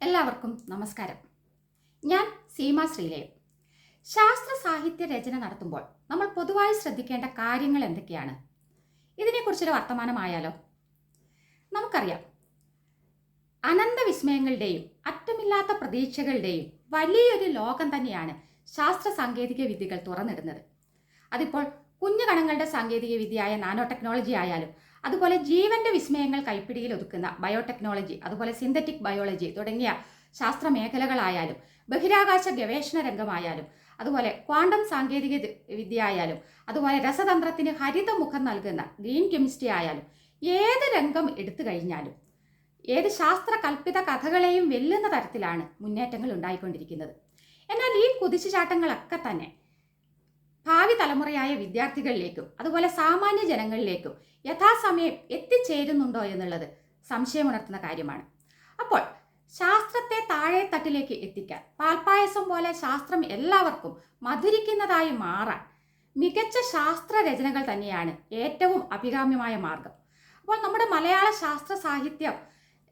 എല്ലാവർക്കും നമസ്കാരം. ഞാൻ സീമ ശ്രീലയം. ശാസ്ത്ര സാഹിത്യ രചന നടത്തുമ്പോൾ നമ്മൾ പൊതുവായി ശ്രദ്ധിക്കേണ്ട കാര്യങ്ങൾ എന്തൊക്കെയാണ്? ഇതിനെക്കുറിച്ചൊരു വർത്തമാനമായാലോ? നമുക്കറിയാം, അനന്തവിസ്മയങ്ങളുടെയും അറ്റമില്ലാത്ത പ്രതീക്ഷകളുടെയും വലിയൊരു ലോകം തന്നെയാണ് ശാസ്ത്ര സാങ്കേതിക വിദ്യകൾ തുറന്നിടുന്നത്. അതിപ്പോൾ കുഞ്ഞു കണങ്ങളുടെ സാങ്കേതിക വിദ്യയായ നാനോ ടെക്നോളജി ആയാലും, അതുപോലെ ജീവന്റെ വിസ്മയങ്ങൾ കൈപ്പിടിയിൽ ഒതുക്കുന്ന ബയോടെക്നോളജി, അതുപോലെ സിന്തറ്റിക് ബയോളജി തുടങ്ങിയ ശാസ്ത്ര മേഖലകളായാലും, ബഹിരാകാശ ഗവേഷണ രംഗമായാലും, അതുപോലെ ക്വാണ്ടം സാങ്കേതിക വിദ്യ ആയാലും, അതുപോലെ രസതന്ത്രത്തിന് ഹരിതമുഖം നൽകുന്ന ഗ്രീൻ കെമിസ്ട്രി ആയാലും, ഏത് രംഗം എടുത്തു കഴിഞ്ഞാലും ഏത് ശാസ്ത്ര കൽപ്പിത കഥകളെയും വെല്ലുന്ന തരത്തിലാണ് മുന്നേറ്റങ്ങൾ ഉണ്ടായിക്കൊണ്ടിരിക്കുന്നത്. എന്നാൽ ഈ കുതിച്ചുചാട്ടങ്ങളൊക്കെ തന്നെ ഭാവി തലമുറയായ വിദ്യാർത്ഥികളിലേക്കും അതുപോലെ സാമാന്യ ജനങ്ങളിലേക്കും യഥാസമയം എത്തിച്ചേരുന്നുണ്ടോ എന്നുള്ളത് സംശയമുണർത്തുന്ന കാര്യമാണ്. അപ്പോൾ ശാസ്ത്രത്തെ താഴെ തട്ടിലേക്ക് എത്തിക്കാൻ, പാൽപ്പായസം പോലെ ശാസ്ത്രം എല്ലാവർക്കും മധുരിക്കുന്നതായി മാറാൻ മികച്ച ശാസ്ത്ര രചനകൾ തന്നെയാണ് ഏറ്റവും അഭികാമ്യമായ മാർഗം. അപ്പോൾ നമ്മുടെ മലയാള ശാസ്ത്ര സാഹിത്യം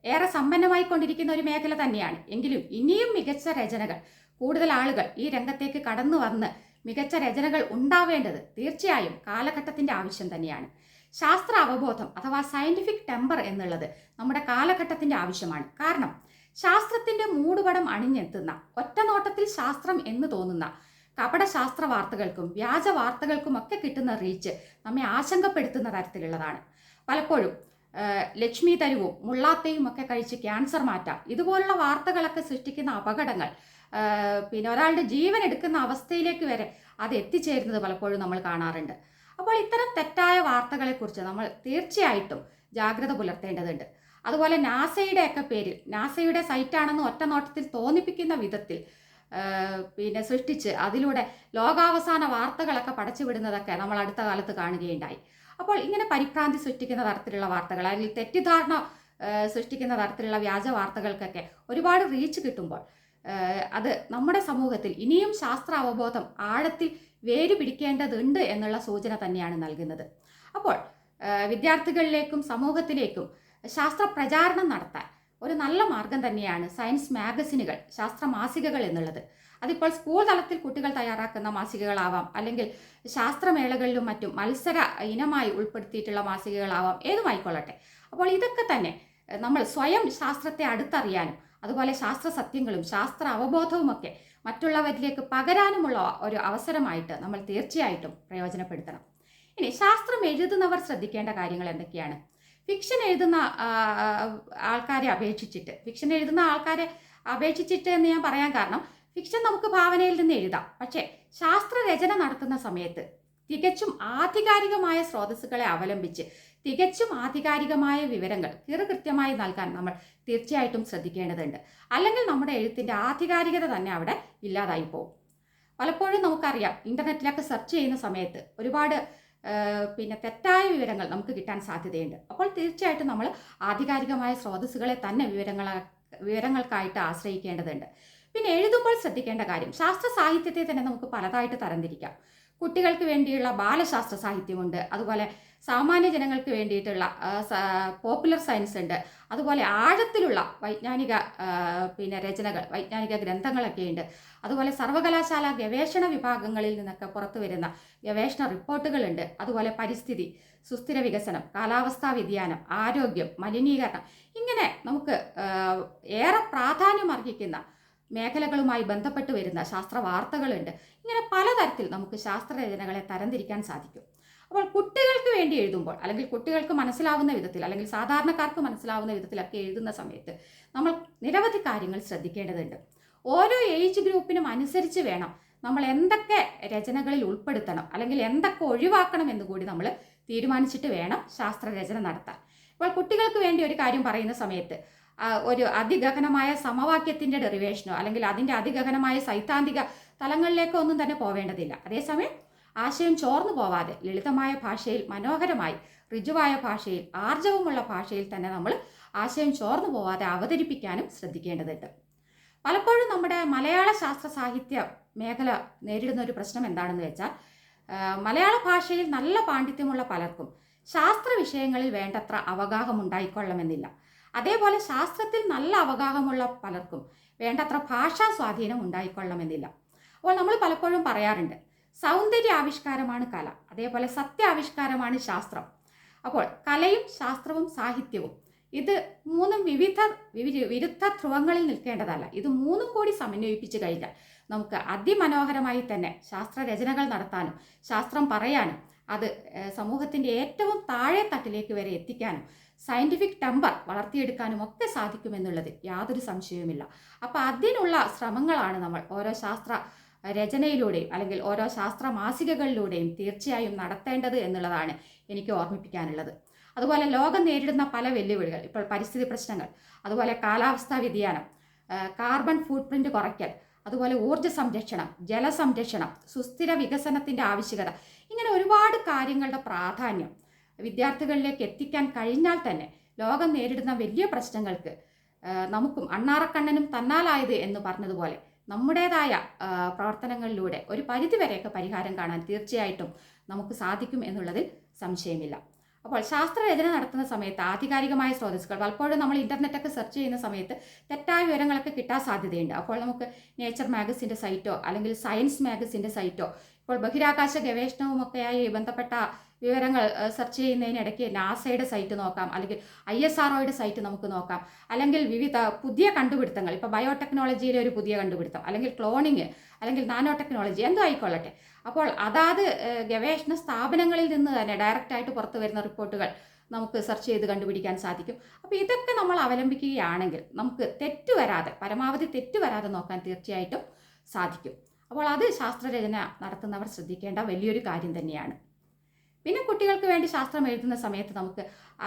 ഏറെ സമ്പന്നമായിക്കൊണ്ടിരിക്കുന്ന ഒരു മേഖല തന്നെയാണ്. എങ്കിലും ഇനിയും മികച്ച രചനകൾ, കൂടുതൽ ആളുകൾ ഈ രംഗത്തേക്ക് കടന്നു വന്ന് മികച്ച രചനകൾ ഉണ്ടാവേണ്ടത് തീർച്ചയായും കാലഘട്ടത്തിൻ്റെ ആവശ്യം തന്നെയാണ്. ശാസ്ത്ര അവബോധം അഥവാ സയന്റിഫിക് ടെമ്പർ എന്നുള്ളത് നമ്മുടെ കാലഘട്ടത്തിൻ്റെ ആവശ്യമാണ്. കാരണം ശാസ്ത്രത്തിൻ്റെ മൂടുപടം അണിഞ്ഞെത്തുന്ന, ഒറ്റനോട്ടത്തിൽ ശാസ്ത്രം എന്ന് തോന്നുന്ന കപട ശാസ്ത്ര വാർത്തകൾക്കും വ്യാജ വാർത്തകൾക്കും ഒക്കെ കിട്ടുന്ന റീച്ച് നമ്മെ ആശങ്കപ്പെടുത്തുന്ന തരത്തിലുള്ളതാണ്. പലപ്പോഴും ലക്ഷ്മി തരുവും മുള്ളാത്തയും ഒക്കെ കഴിച്ച് ക്യാൻസർ മാറ്റാം, ഇതുപോലുള്ള വാർത്തകളൊക്കെ സൃഷ്ടിക്കുന്ന അപകടങ്ങൾ, പിന്നെ ഒരാളുടെ ജീവൻ എടുക്കുന്ന അവസ്ഥയിലേക്ക് വരെ അത് എത്തിച്ചേരുന്നത് പലപ്പോഴും നമ്മൾ കാണാറുണ്ട്. അപ്പോൾ ഇത്തരം തെറ്റായ വാർത്തകളെക്കുറിച്ച് നമ്മൾ തീർച്ചയായിട്ടും ജാഗ്രത പുലർത്തേണ്ടതുണ്ട്. അതുപോലെ നാസയുടെയൊക്കെ പേരിൽ, നാസയുടെ സൈറ്റാണെന്ന് ഒറ്റ നോട്ടത്തിൽ തോന്നിപ്പിക്കുന്ന വിധത്തിൽ പിന്നെ സൃഷ്ടിച്ച് അതിലൂടെ ലോകാവസാന വാർത്തകളൊക്കെ പടച്ചുവിടുന്നതൊക്കെ നമ്മൾ അടുത്ത കാലത്ത് കാണുകയുണ്ടായി. അപ്പോൾ ഇങ്ങനെ പരിഭ്രാന്തി സൃഷ്ടിക്കുന്ന തരത്തിലുള്ള വാർത്തകൾ, അല്ലെങ്കിൽ തെറ്റിദ്ധാരണ സൃഷ്ടിക്കുന്ന തരത്തിലുള്ള വ്യാജ വാർത്തകൾക്കൊക്കെ ഒരുപാട് റീച്ച് കിട്ടുമ്പോൾ അത് നമ്മുടെ സമൂഹത്തിൽ ഇനിയും ശാസ്ത്ര അവബോധം ആഴത്തിൽ വേര് പിടിക്കേണ്ടതുണ്ട് എന്നുള്ള സൂചന തന്നെയാണ് നൽകുന്നത്. അപ്പോൾ വിദ്യാർത്ഥികളിലേക്കും സമൂഹത്തിലേക്കും ശാസ്ത്ര പ്രചാരണം നടത്താൻ ഒരു നല്ല മാർഗം തന്നെയാണ് സയൻസ് മാഗസിനുകൾ, ശാസ്ത്ര മാസികകൾ എന്നുള്ളത്. അതിപ്പോൾ സ്കൂൾ തലത്തിൽ കുട്ടികൾ തയ്യാറാക്കുന്ന മാസികകളാവാം, അല്ലെങ്കിൽ ശാസ്ത്രമേളകളിലും മറ്റും മത്സര ഇനമായി ഉൾപ്പെടുത്തിയിട്ടുള്ള മാസികകളാവാം, ഏതുമായിക്കൊള്ളട്ടെ. അപ്പോൾ ഇതൊക്കെ തന്നെ നമ്മൾ സ്വയം ശാസ്ത്രത്തെ അടുത്തറിയാനും അതുപോലെ ശാസ്ത്ര സത്യങ്ങളും ശാസ്ത്ര അവബോധവുമൊക്കെ മറ്റുള്ളവരിലേക്ക് പകരാനുമുള്ള ഒരു അവസരമായിട്ട് നമ്മൾ തീർച്ചയായിട്ടും പ്രയോജനപ്പെടുത്തണം. ഇനി ശാസ്ത്രം എഴുതുന്നവർ ശ്രദ്ധിക്കേണ്ട കാര്യങ്ങൾ എന്തൊക്കെയാണ്? ഫിക്ഷൻ എഴുതുന്ന ആൾക്കാരെ അപേക്ഷിച്ചിട്ട് എന്ന് ഞാൻ പറയാൻ കാരണം, ഫിക്ഷൻ നമുക്ക് ഭാവനയിൽ നിന്ന് എഴുതാം. പക്ഷേ ശാസ്ത്രരചന നടത്തുന്ന സമയത്ത് തികച്ചും ആധികാരികമായ സ്രോതസ്സുകളെ അവലംബിച്ച് തികച്ചും ആധികാരികമായ വിവരങ്ങൾ കൃത്യമായി നൽകാൻ നമ്മൾ തീർച്ചയായിട്ടും ശ്രദ്ധിക്കേണ്ടതുണ്ട്. അല്ലെങ്കിൽ നമ്മുടെ എഴുത്തിൻ്റെ ആധികാരികത തന്നെ അവിടെ ഇല്ലാതായി പോകും. പലപ്പോഴും നമുക്കറിയാം, ഇൻ്റർനെറ്റിലൊക്കെ സെർച്ച് ചെയ്യുന്ന സമയത്ത് ഒരുപാട് പിന്നെ തെറ്റായ വിവരങ്ങൾ നമുക്ക് കിട്ടാൻ സാധ്യതയുണ്ട്. അപ്പോൾ തീർച്ചയായിട്ടും നമ്മൾ ആധികാരികമായ സ്രോതസ്സുകളെ തന്നെ വിവരങ്ങൾക്കായിട്ട് ആശ്രയിക്കേണ്ടതുണ്ട്. പിന്നെ എഴുതുമ്പോൾ ശ്രദ്ധിക്കേണ്ട കാര്യം, ശാസ്ത്ര സാഹിത്യത്തെ തന്നെ നമുക്ക് പലതായിട്ട് തരംതിരിക്കാം. കുട്ടികൾക്ക് വേണ്ടിയുള്ള ബാലശാസ്ത്ര സാഹിത്യമുണ്ട്, അതുപോലെ സാമാന്യ ജനങ്ങൾക്ക് വേണ്ടിയിട്ടുള്ള പോപ്പുലർ സയൻസ് ഉണ്ട്, അതുപോലെ ആഴത്തിലുള്ള വൈജ്ഞാനിക രചനകൾ, വൈജ്ഞാനിക ഗ്രന്ഥങ്ങളൊക്കെ ഉണ്ട്. അതുപോലെ സർവകലാശാല ഗവേഷണ വിഭാഗങ്ങളിൽ നിന്നൊക്കെ പുറത്തു വരുന്ന ഗവേഷണ റിപ്പോർട്ടുകളുണ്ട്. അതുപോലെ പരിസ്ഥിതി, സുസ്ഥിര വികസനം, കാലാവസ്ഥാ വ്യതിയാനം, ആരോഗ്യം, മലിനീകരണം, ഇങ്ങനെ നമുക്ക് ഏറെ പ്രാധാന്യം അർഹിക്കുന്ന മേഖലകളുമായി ബന്ധപ്പെട്ട് വരുന്ന ശാസ്ത്ര വാർത്തകളുണ്ട്. ഇങ്ങനെ പലതരത്തിൽ നമുക്ക് ശാസ്ത്രരചനകളെ തരംതിരിക്കാൻ സാധിക്കും. അപ്പോൾ കുട്ടികൾക്ക് വേണ്ടി എഴുതുമ്പോൾ, അല്ലെങ്കിൽ കുട്ടികൾക്ക് മനസ്സിലാവുന്ന വിധത്തിൽ, അല്ലെങ്കിൽ സാധാരണക്കാർക്ക് മനസ്സിലാവുന്ന വിധത്തിലൊക്കെ എഴുതുന്ന സമയത്ത് നമ്മൾ നിരവധി കാര്യങ്ങൾ ശ്രദ്ധിക്കേണ്ടതുണ്ട്. ഓരോ ഏജ് ഗ്രൂപ്പിനും അനുസരിച്ച് വേണം നമ്മൾ എന്തൊക്കെ രചനകളിൽ ഉൾപ്പെടുത്തണം, അല്ലെങ്കിൽ എന്തൊക്കെ ഒഴിവാക്കണം എന്ന് കൂടി നമ്മൾ തീരുമാനിച്ചിട്ട് വേണം ശാസ്ത്രരചന നടത്താൻ. ഇപ്പോൾ കുട്ടികൾക്ക് വേണ്ടി ഒരു കാര്യം പറയുന്ന സമയത്ത് ഒരു അതിഗഹനമായ സമവാക്യത്തിൻ്റെ ഡെറിവേഷനോ അല്ലെങ്കിൽ അതിൻ്റെ അതിഗഹനമായ സൈദ്ധാന്തിക തലങ്ങളിലേക്കോ ഒന്നും തന്നെ പോവേണ്ടതില്ല. അതേസമയം ആശയം ചോർന്നു പോവാതെ ലളിതമായ ഭാഷയിൽ, മനോഹരമായി ഋജുവായ ഭാഷയിൽ, ആർജവമുള്ള ഭാഷയിൽ തന്നെ നമ്മൾ ആശയം ചോർന്നു പോവാതെ അവതരിപ്പിക്കാനും ശ്രദ്ധിക്കേണ്ടതുണ്ട്. പലപ്പോഴും നമ്മുടെ മലയാള ശാസ്ത്ര സാഹിത്യ മേഖല നേരിടുന്ന ഒരു പ്രശ്നം എന്താണെന്ന് വെച്ചാൽ, മലയാള ഭാഷയിൽ നല്ല പാണ്ഡിത്യമുള്ള പലർക്കും ശാസ്ത്ര വിഷയങ്ങളിൽ വേണ്ടത്ര അവഗാഹം ഉണ്ടായിക്കൊള്ളണമെന്നില്ല. അതേപോലെ ശാസ്ത്രത്തിൽ നല്ല അവഗാഹമുള്ള പലർക്കും വേണ്ടത്ര ഭാഷാ സ്വാധീനം ഉണ്ടായിക്കൊള്ളണമെന്നില്ല. അപ്പോൾ നമ്മൾ പലപ്പോഴും പറയാറുണ്ട്, സൗന്ദര്യ ആവിഷ്കാരമാണ് കല, അതേപോലെ സത്യാവിഷ്കാരമാണ് ശാസ്ത്രം. അപ്പോൾ കലയും ശാസ്ത്രവും സാഹിത്യവും ഇത് മൂന്നും വിരുദ്ധ ധ്രുവങ്ങളിൽ നിൽക്കേണ്ടതല്ല. ഇത് മൂന്നും കൂടി സമന്വയിപ്പിച്ച് കഴിഞ്ഞാൽ നമുക്ക് അതിമനോഹരമായി തന്നെ ശാസ്ത്രരചനകൾ നടത്താനും ശാസ്ത്രം പറയാനും അത് സമൂഹത്തിൻ്റെ ഏറ്റവും താഴെ തട്ടിലേക്ക് വരെ എത്തിക്കാനും സയൻറ്റിഫിക് ടെമ്പർ വളർത്തിയെടുക്കാനും ഒക്കെ സാധിക്കുമെന്നുള്ളത് യാതൊരു സംശയവുമില്ല. അപ്പോൾ അതിനുള്ള ശ്രമങ്ങളാണ് നമ്മൾ ഓരോ ശാസ്ത്ര രചനയിലൂടെയും അല്ലെങ്കിൽ ഓരോ ശാസ്ത്ര മാസികകളിലൂടെയും തീർച്ചയായും നടത്തേണ്ടത് എന്നുള്ളതാണ് എനിക്ക് ഓർമ്മിപ്പിക്കാനുള്ളത്. അതുപോലെ ലോകം നേരിടുന്ന പല വെല്ലുവിളികൾ, ഇപ്പോൾ പരിസ്ഥിതി പ്രശ്നങ്ങൾ, അതുപോലെ കാലാവസ്ഥാ വ്യതിയാനം, കാർബൺ ഫുട് പ്രിന്റ് കുറയ്ക്കൽ, അതുപോലെ ഊർജ്ജ സംരക്ഷണം, ജലസംരക്ഷണം, സുസ്ഥിര വികസനത്തിൻ്റെ ആവശ്യകത, ഇങ്ങനെ ഒരുപാട് കാര്യങ്ങളുടെ പ്രാധാന്യം വിദ്യാർത്ഥികളിലേക്ക് എത്തിക്കാൻ കഴിഞ്ഞാൽ തന്നെ ലോകം നേരിടുന്ന വലിയ പ്രശ്നങ്ങൾക്ക് നമുക്കും അണ്ണാറക്കണ്ണനും തന്നാലായത് എന്ന് പറഞ്ഞതുപോലെ നമ്മുടേതായ പ്രവർത്തനങ്ങളിലൂടെ ഒരു പരിധിവരെയൊക്കെ പരിഹാരം കാണാൻ തീർച്ചയായിട്ടും നമുക്ക് സാധിക്കും എന്നുള്ളതിൽ സംശയമില്ല. അപ്പോൾ ശാസ്ത്രരചന നടത്തുന്ന സമയത്ത് ആധികാരികമായ സ്രോതസ്സുകൾ, പലപ്പോഴും നമ്മൾ ഇൻ്റർനെറ്റൊക്കെ സെർച്ച് ചെയ്യുന്ന സമയത്ത് തെറ്റായ വിവരങ്ങളൊക്കെ കിട്ടാൻ സാധ്യതയുണ്ട്. അപ്പോൾ നമുക്ക് നേച്ചർ മാഗസിൻ്റെ സൈറ്റോ അല്ലെങ്കിൽ സയൻസ് മാഗസിൻ്റെ സൈറ്റോ, ഇപ്പോൾ ബഹിരാകാശ ഗവേഷണവുമൊക്കെയായി ബന്ധപ്പെട്ട വിവരങ്ങൾ സെർച്ച് ചെയ്യുന്നതിനിടയ്ക്ക് നാസയുടെ സൈറ്റ് നോക്കാം, അല്ലെങ്കിൽ ISROയുടെ സൈറ്റ് നമുക്ക് നോക്കാം, അല്ലെങ്കിൽ വിവിധ പുതിയ കണ്ടുപിടുത്തങ്ങൾ, ഇപ്പോൾ ബയോടെക്നോളജിയിലെ ഒരു പുതിയ കണ്ടുപിടുത്തം, അല്ലെങ്കിൽ ക്ലോണിങ്, അല്ലെങ്കിൽ നാനോ ടെക്നോളജി, എന്തോ ആയിക്കൊള്ളട്ടെ. അപ്പോൾ അതാത് ഗവേഷണ സ്ഥാപനങ്ങളിൽ നിന്ന് തന്നെ ഡയറക്റ്റായിട്ട് പുറത്തു വരുന്ന റിപ്പോർട്ടുകൾ നമുക്ക് സെർച്ച് ചെയ്ത് കണ്ടുപിടിക്കാൻ സാധിക്കും. അപ്പോൾ ഇതൊക്കെ നമ്മൾ അവലംബിക്കുകയാണെങ്കിൽ നമുക്ക് തെറ്റുവരാതെ, പരമാവധി തെറ്റുവരാതെ നോക്കാൻ തീർച്ചയായിട്ടും സാധിക്കും. അപ്പോൾ അത് ശാസ്ത്രരചന നടത്തുന്നവർ ശ്രദ്ധിക്കേണ്ട വലിയൊരു കാര്യം തന്നെയാണ്. പിന്നെ കുട്ടികൾക്ക് വേണ്ടി ശാസ്ത്രം എഴുതുന്ന സമയത്ത് നമുക്ക്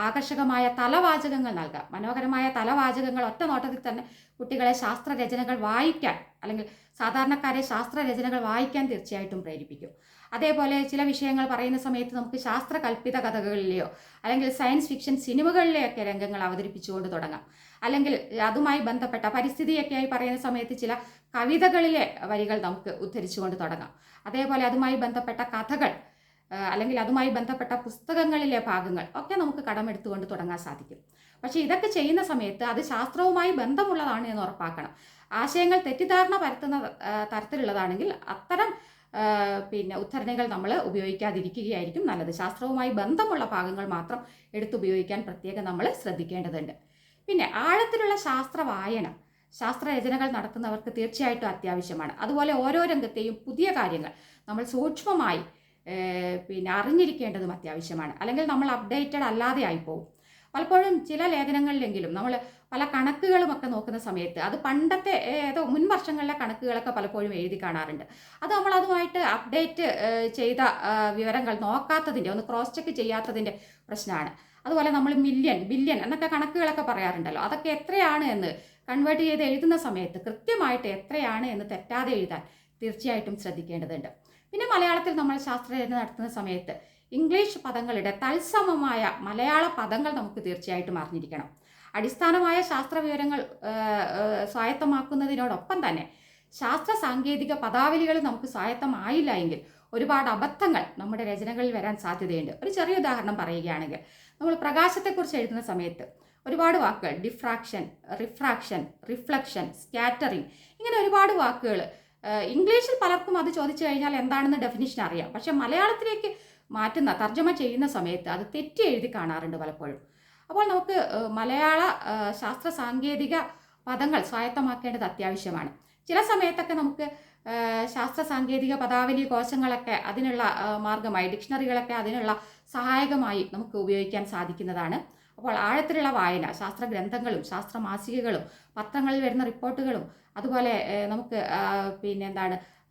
ആകർഷകമായ തലവാചകങ്ങൾ നൽകാം. മനോഹരമായ തലവാചകങ്ങൾ ഒറ്റ നോട്ടത്തിൽ തന്നെ കുട്ടികളെ ശാസ്ത്രരചനകൾ വായിക്കാൻ, അല്ലെങ്കിൽ സാധാരണക്കാരെ ശാസ്ത്രരചനകൾ വായിക്കാൻ തീർച്ചയായിട്ടും പ്രേരിപ്പിക്കും. അതേപോലെ ചില വിഷയങ്ങൾ പറയുന്ന സമയത്ത് നമുക്ക് ശാസ്ത്രകൽപ്പിത കഥകളിലെയോ അല്ലെങ്കിൽ സയൻസ് ഫിക്ഷൻ സിനിമകളിലെയൊക്കെ രംഗങ്ങൾ അവതരിപ്പിച്ചുകൊണ്ട് തുടങ്ങാം. അല്ലെങ്കിൽ അതുമായി ബന്ധപ്പെട്ട പരിസ്ഥിതിയൊക്കെയായി പറയുന്ന സമയത്ത് ചില കവിതകളിലെ വരികൾ നമുക്ക് ഉദ്ധരിച്ചുകൊണ്ട് തുടങ്ങാം. അതേപോലെ അതുമായി ബന്ധപ്പെട്ട കഥകൾ അല്ലെങ്കിൽ അതുമായി ബന്ധപ്പെട്ട പുസ്തകങ്ങളിലെ ഭാഗങ്ങൾ ഒക്കെ നമുക്ക് കടമെടുത്തുകൊണ്ട് തുടങ്ങാൻ സാധിക്കും. പക്ഷേ ഇതൊക്കെ ചെയ്യുന്ന സമയത്ത് അത് ശാസ്ത്രവുമായി ബന്ധമുള്ളതാണ് എന്ന് ഉറപ്പാക്കണം. ആശയങ്ങൾ തെറ്റിദ്ധാരണ പരത്തുന്ന തരത്തിലുള്ളതാണെങ്കിൽ അത്തരം ഉദ്ധരണികൾ നമ്മൾ ഉപയോഗിക്കാതിരിക്കുകയായിരിക്കും നല്ലത്. ശാസ്ത്രവുമായി ബന്ധമുള്ള ഭാഗങ്ങൾ മാത്രം എടുത്തുപയോഗിക്കാൻ പ്രത്യേകം നമ്മൾ ശ്രദ്ധിക്കേണ്ടതുണ്ട്. പിന്നെ ആഴത്തിലുള്ള ശാസ്ത്ര വായന ശാസ്ത്രരചനകൾ നടത്തുന്നവർക്ക് തീർച്ചയായിട്ടും അത്യാവശ്യമാണ്. അതുപോലെ ഓരോ രംഗത്തെയും പുതിയ കാര്യങ്ങൾ നമ്മൾ സൂക്ഷ്മമായി അറിഞ്ഞിരിക്കേണ്ടതും അത്യാവശ്യമാണ്. അല്ലെങ്കിൽ നമ്മൾ അപ്ഡേറ്റഡ് അല്ലാതെ ആയിപ്പോവും. പലപ്പോഴും ചില ലേഖനങ്ങളിലെങ്കിലും നമ്മൾ പല കണക്കുകളുമൊക്കെ നോക്കുന്ന സമയത്ത് അത് പണ്ടത്തെ ഏതോ മുൻ വർഷങ്ങളിലെ കണക്കുകളൊക്കെ പലപ്പോഴും എഴുതി കാണാറുണ്ട്. അത് നമ്മൾ അതുമായിട്ട് അപ്ഡേറ്റ് ചെയ്ത വിവരങ്ങൾ നോക്കാത്തതിൻ്റെ, ഒന്ന് ക്രോസ് ചെക്ക് ചെയ്യാത്തതിൻ്റെ പ്രശ്നമാണ്. അതുപോലെ നമ്മൾ മില്യൺ, ബില്യൺ എന്നൊക്കെ കണക്കുകളൊക്കെ പറയാറുണ്ടല്ലോ. അതൊക്കെ എത്രയാണ് എന്ന് കൺവേർട്ട് ചെയ്ത് എഴുതുന്ന സമയത്ത് കൃത്യമായിട്ട് എത്രയാണ് എന്ന് തെറ്റാതെ എഴുതാൻ തീർച്ചയായിട്ടും ശ്രദ്ധിക്കേണ്ടതുണ്ട്. പിന്നെ മലയാളത്തിൽ നമ്മൾ ശാസ്ത്രരചന നടത്തുന്ന സമയത്ത് ഇംഗ്ലീഷ് പദങ്ങളുടെ തത്സമമായ മലയാള പദങ്ങൾ നമുക്ക് തീർച്ചയായിട്ടും അറിഞ്ഞിരിക്കണം. അടിസ്ഥാനമായ ശാസ്ത്ര വിവരങ്ങൾ സ്വായത്തമാക്കുന്നതിനോടൊപ്പം തന്നെ ശാസ്ത്ര സാങ്കേതിക പദാവലികൾ നമുക്ക് സ്വായത്തമായില്ല എങ്കിൽ ഒരുപാട് അബദ്ധങ്ങൾ നമ്മുടെ രചനകളിൽ വരാൻ സാധ്യതയുണ്ട്. ഒരു ചെറിയ ഉദാഹരണം പറയുകയാണെങ്കിൽ, നമ്മൾ പ്രകാശത്തെക്കുറിച്ച് എഴുതുന്ന സമയത്ത് ഒരുപാട് വാക്കുകൾ, ഡിഫ്രാക്ഷൻ, റിഫ്രാക്ഷൻ, റിഫ്ലക്ഷൻ, സ്കാറ്ററിങ്, ഇങ്ങനെ ഒരുപാട് വാക്കുകൾ ഇംഗ്ലീഷിൽ പലർക്കും അത് ചോദിച്ചു കഴിഞ്ഞാൽ എന്താണെന്ന് ഡെഫിനിഷൻ അറിയാം. പക്ഷെ മലയാളത്തിലേക്ക് മാറ്റുന്ന, തർജ്ജമ ചെയ്യുന്ന സമയത്ത് അത് തെറ്റി എഴുതി കാണാറുണ്ട് പലപ്പോഴും. അപ്പോൾ നമുക്ക് മലയാള ശാസ്ത്ര സാങ്കേതിക പദങ്ങൾ സ്വായത്തമാക്കേണ്ടത് അത്യാവശ്യമാണ്. ചില സമയത്തൊക്കെ നമുക്ക് ശാസ്ത്ര സാങ്കേതിക പദാവലി കോശങ്ങളൊക്കെ അതിനുള്ള മാർഗമായി, ഡിക്ഷണറികളൊക്കെ അതിനുള്ള സഹായകമായി നമുക്ക് ഉപയോഗിക്കാൻ സാധിക്കുന്നതാണ്. അപ്പോൾ ആഴത്തിലുള്ള വായന, ശാസ്ത്ര ഗ്രന്ഥങ്ങളും ശാസ്ത്ര മാസികകളും പത്രങ്ങളിൽ വരുന്ന റിപ്പോർട്ടുകളും അതുപോലെ നമുക്ക്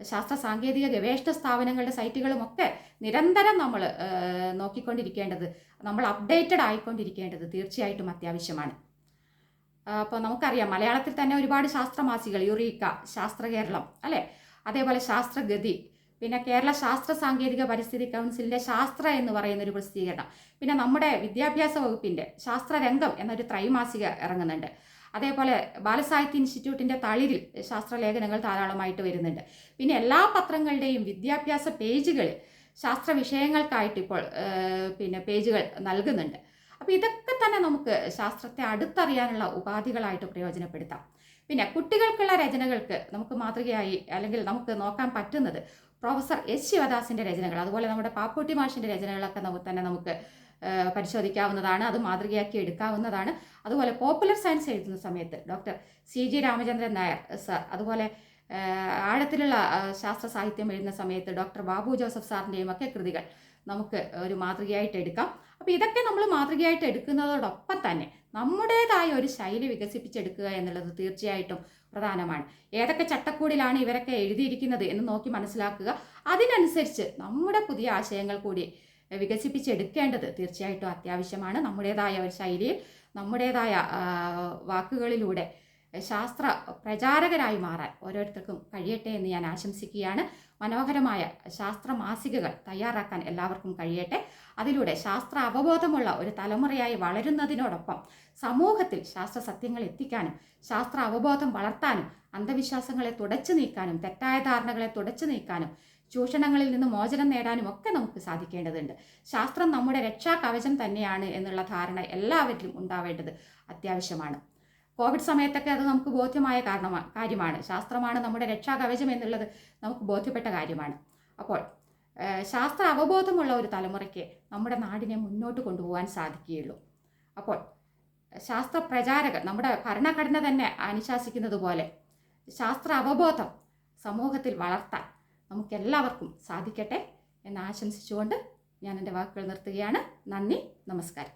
ശാസ്ത്ര സാങ്കേതിക ഗവേഷണ സ്ഥാപനങ്ങളുടെ സൈറ്റുകളും ഒക്കെ നിരന്തരം നമ്മൾ നോക്കിക്കൊണ്ടിരിക്കേണ്ടത്, നമ്മൾ അപ്ഡേറ്റഡ് ആയിക്കൊണ്ടിരിക്കേണ്ടത് തീർച്ചയായിട്ടും അത്യാവശ്യമാണ്. അപ്പോൾ നമുക്കറിയാം മലയാളത്തിൽ തന്നെ ഒരുപാട് ശാസ്ത്ര മാസികകൾ, യുറീക്ക, ശാസ്ത്ര കേരളം അല്ലേ, അതേപോലെ ശാസ്ത്രഗതി, പിന്നെ കേരള ശാസ്ത്ര സാങ്കേതിക പരിസ്ഥിതി കൗൺസിലിൻ്റെ ശാസ്ത്ര എന്ന് പറയുന്നൊരു പ്രസിദ്ധീകരണം, പിന്നെ നമ്മുടെ വിദ്യാഭ്യാസ വകുപ്പിൻ്റെ ശാസ്ത്രരംഗം എന്നൊരു ത്രൈമാസിക ഇറങ്ങുന്നുണ്ട്. അതേപോലെ ബാലസാഹിത്യ ഇൻസ്റ്റിറ്റ്യൂട്ടിൻ്റെ തളിരിൽ ശാസ്ത്രലേഖനങ്ങൾ ധാരാളമായിട്ട് വരുന്നുണ്ട്. പിന്നെ എല്ലാ പത്രങ്ങളുടെയും വിദ്യാഭ്യാസ പേജുകൾ ശാസ്ത്ര വിഷയങ്ങൾക്കായിട്ട് ഇപ്പോൾ പേജുകൾ നൽകുന്നുണ്ട്. അപ്പോൾ അപ്പോൾ ഇതൊക്കെ തന്നെ നമുക്ക് ശാസ്ത്രത്തെ അടുത്തറിയാനുള്ള ഉപാധികളായിട്ട് പ്രയോജനപ്പെടുത്താം. പിന്നെ കുട്ടികൾക്കുള്ള രചനകൾക്ക് നമുക്ക് മാതൃകയായി അല്ലെങ്കിൽ നമുക്ക് നോക്കാൻ പറ്റുന്നത് പ്രൊഫസർ എസ് ശിവദാസിൻ്റെ രചനകൾ, അതുപോലെ നമ്മുടെ പാപ്പൂട്ടി മാഷിൻ്റെ രചനകളൊക്കെ നമുക്ക് പരിശോധിക്കാവുന്നതാണ്. അത് മാതൃകയാക്കി എടുക്കാവുന്നതാണ്. അതുപോലെ പോപ്പുലർ സയൻസ് എഴുതുന്ന സമയത്ത് doctor CG Ramachandran Nair sir, അതുപോലെ ആഴത്തിലുള്ള ശാസ്ത്ര സാഹിത്യം എഴുതുന്ന സമയത്ത് ഡോക്ടർ ബാബു ജോസഫ് സാറിൻ്റെയും ഒക്കെ കൃതികൾ നമുക്ക് ഒരു മാതൃകയായിട്ട് എടുക്കാം. അപ്പോൾ ഇതൊക്കെ നമ്മൾ മാതൃകയായിട്ട് എടുക്കുന്നതോടൊപ്പം തന്നെ നമ്മുടേതായ ഒരു ശൈലി വികസിപ്പിച്ചെടുക്കുക എന്നുള്ളത് തീർച്ചയായിട്ടും പ്രധാനമാണ്. ഏതൊക്കെ ചട്ടക്കൂടിലാണ് ഇവരൊക്കെ എഴുതിയിരിക്കുന്നത് എന്ന് നോക്കി മനസ്സിലാക്കുക. അതിനനുസരിച്ച് നമ്മുടെ പുതിയ ആശയങ്ങൾ കൂടി വികസിപ്പിച്ചെടുക്കേണ്ടത് തീർച്ചയായിട്ടും അത്യാവശ്യമാണ്. നമ്മുടേതായ ഒരു ശൈലിയിൽ നമ്മുടേതായ വാക്കുകളിലൂടെ ശാസ്ത്ര പ്രചാരകരായി മാറാൻ ഓരോരുത്തർക്കും കഴിയട്ടെ എന്ന് ഞാൻ ആശംസിക്കുകയാണ്. മനോഹരമായ ശാസ്ത്ര മാസികകൾ തയ്യാറാക്കാൻ എല്ലാവർക്കും കഴിയട്ടെ. അതിലൂടെ ശാസ്ത്ര അവബോധമുള്ള ഒരു തലമുറയായി വളരുന്നതിനോടൊപ്പം സമൂഹത്തിൽ ശാസ്ത്ര സത്യങ്ങൾ എത്തിക്കാനും ശാസ്ത്ര അവബോധം വളർത്താനും അന്ധവിശ്വാസങ്ങളെ തുടച്ചു നീക്കാനും തെറ്റായ ധാരണകളെ തുടച്ചു നീക്കാനും ചൂഷണങ്ങളിൽ നിന്ന് മോചനം നേടാനും ഒക്കെ നമുക്ക് സാധിക്കേണ്ടതുണ്ട്. ശാസ്ത്രം നമ്മുടെ രക്ഷാ കവചം തന്നെയാണ് എന്നുള്ള ധാരണ എല്ലാവരിലും ഉണ്ടാവേണ്ടത് അത്യാവശ്യമാണ്. കോവിഡ് സമയത്തൊക്കെ അത് നമുക്ക് ബോധ്യമായ കാര്യമാണ്. ശാസ്ത്രമാണ് നമ്മുടെ രക്ഷാ കവചം എന്നുള്ളത് നമുക്ക് ബോധ്യപ്പെട്ട കാര്യമാണ്. അപ്പോൾ ശാസ്ത്ര അവബോധമുള്ള ഒരു തലമുറയ്ക്ക് നമ്മുടെ നാടിനെ മുന്നോട്ട് കൊണ്ടുപോകാൻ സാധിക്കുകയുള്ളൂ. അപ്പോൾ ശാസ്ത്ര പ്രചാരകർ, നമ്മുടെ ഭരണഘടന തന്നെ അനുശാസിക്കുന്നത് പോലെ ശാസ്ത്ര അവബോധം സമൂഹത്തിൽ വളർത്താൻ നമുക്കെല്ലാവർക്കും സാധിക്കട്ടെ എന്ന് ആശംസിച്ചുകൊണ്ട് ഞാൻ എൻ്റെ വാക്കുകൾ നിർത്തുകയാണ്. നന്ദി, നമസ്കാരം.